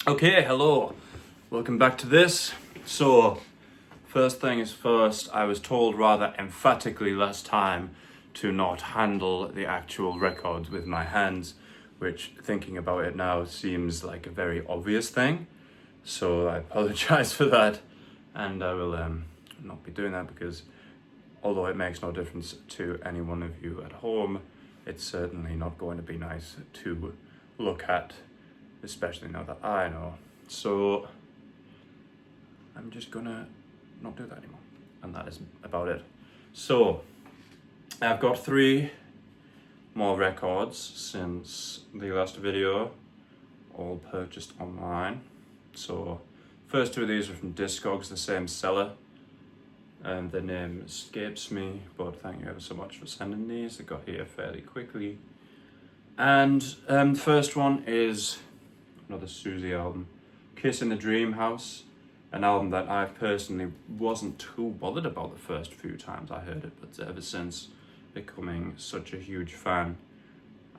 Okay, hello. Welcome back to this. So, first thing is first, I was told rather emphatically last time to not handle the actual records with my hands, which thinking about it now seems like a very obvious thing. So I apologize for that, and I will not be doing that because although it makes no difference to any one of you at home, it's certainly not going to be nice to look at, especially now that I know. So I'm just gonna not do that anymore. And that is about it. So I've got 3 more records since the last video, all purchased online. So first 2 of these are from Discogs, the same seller. And the name escapes me, but thank you ever so much for sending these. They got here fairly quickly. And the first one is another Susie album, Kiss in the Dream House, an album that I personally wasn't too bothered about the first few times I heard it, but ever since becoming such a huge fan,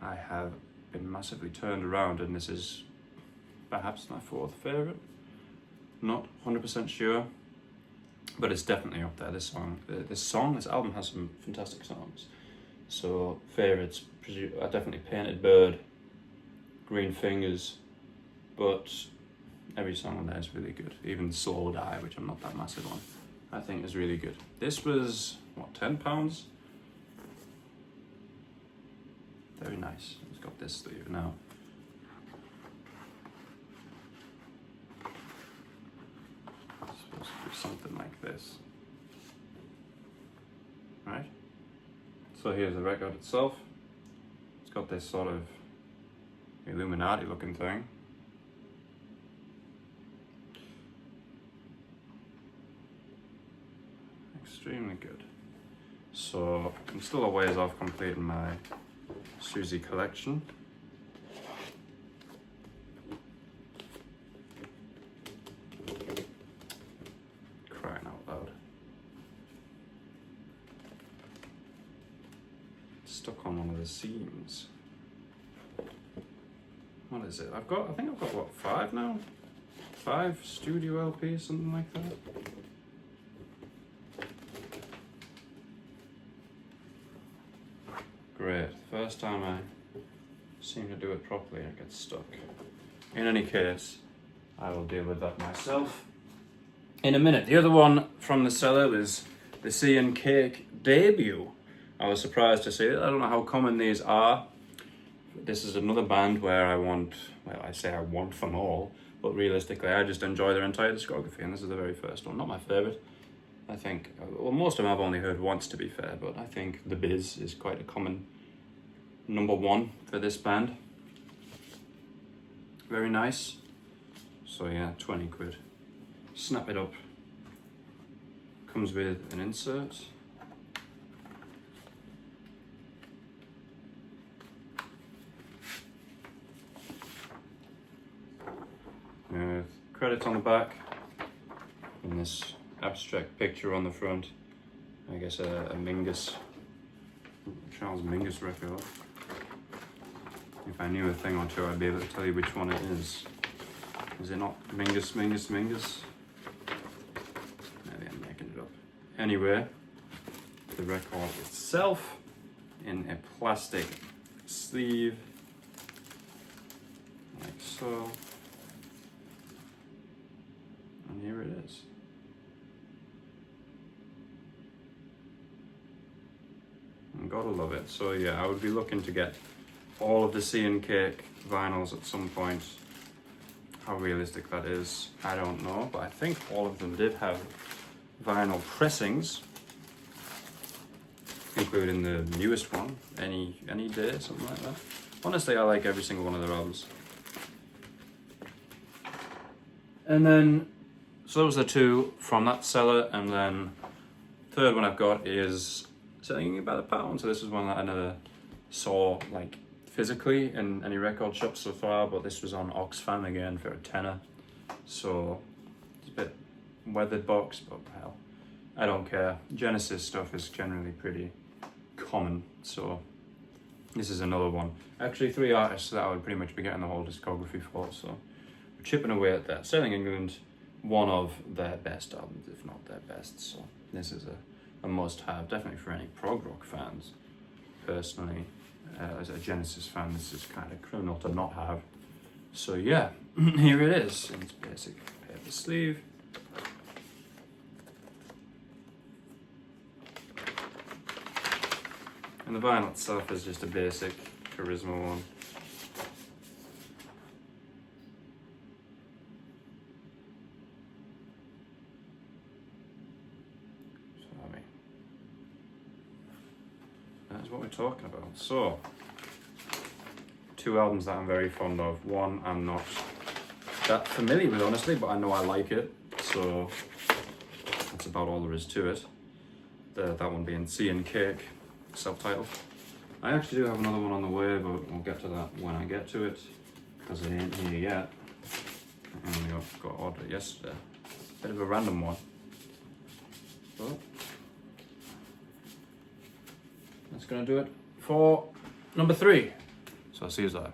I have been massively turned around, and this is perhaps my 4th favourite. Not 100% sure, but it's definitely up there. This album has some fantastic songs. So favourites, are definitely Painted Bird, Green Fingers, but every song on there is really good. Even Slow Die, which I'm not that massive on, I think is really good. This was, what, £10? Very nice. It's got this sleeve now. It's supposed to be something like this. Right? So here's the record itself. It's got this sort of Illuminati looking thing. Extremely good. So I'm still a ways off completing my Susie collection. Crying out loud. Stuck on one of the seams. What is it? I think I've got what, 5 now? 5 studio LPs, something like that. Great. First time I seem to do it properly, it gets stuck. In any case, I will deal with that myself in a minute. The other one from the cellar is the Sea and Cake debut. I was surprised to see it. I don't know how common these are. This is another band where I want them all, but realistically I just enjoy their entire discography, and this is the very first one. Not my favourite. I think, well, most of them I've only heard once, to be fair, but I think The Biz is quite a common number 1 for this band. Very nice. So yeah, 20 quid. Snap it up. Comes with an insert. Credits on the back, and this abstract picture on the front. I guess a Charles Mingus record. If I knew a thing or two, I'd be able to tell you which one it is. Is it not Mingus? Maybe I'm making it up. Anyway, the record itself in a plastic sleeve, like so. And here it is. And gotta love it. So yeah, I would be looking to get all of the Sea and Cake vinyls at some point. How realistic that is, I don't know, but I think all of them did have vinyl pressings, including the newest one, Any Day, something like that. Honestly, I like every single one of their albums. And then, so those are the 2 from that cellar, and then third one I've got is Selling About a Pound. So this is one that I never saw like physically in any record shop so far, but this was on Oxfam again for a tenner. So it's a bit weathered box, but hell, I don't care. Genesis stuff is generally pretty common, so this is another one. Actually 3 artists that I would pretty much be getting the whole discography for, so chipping away at that. Sailing England, one of their best albums, if not their best. So this is a must-have, definitely for any prog rock fans. Personally, as a Genesis fan, this is kind of criminal to not have. So yeah, here it is in its basic paper sleeve. And the vinyl itself is just a basic Charisma one. So I mean, that's what we're talking about. So, two albums that I'm very fond of. One I'm not that familiar with, honestly, but I know I like it. So that's about all there is to it. That one being Sea and Cake, self-titled. I actually do have another one on the way, but we'll get to that when I get to it, because it ain't here yet. I only got ordered yesterday. Bit of a random one. But that's gonna do it for number 3. So I'll see you there.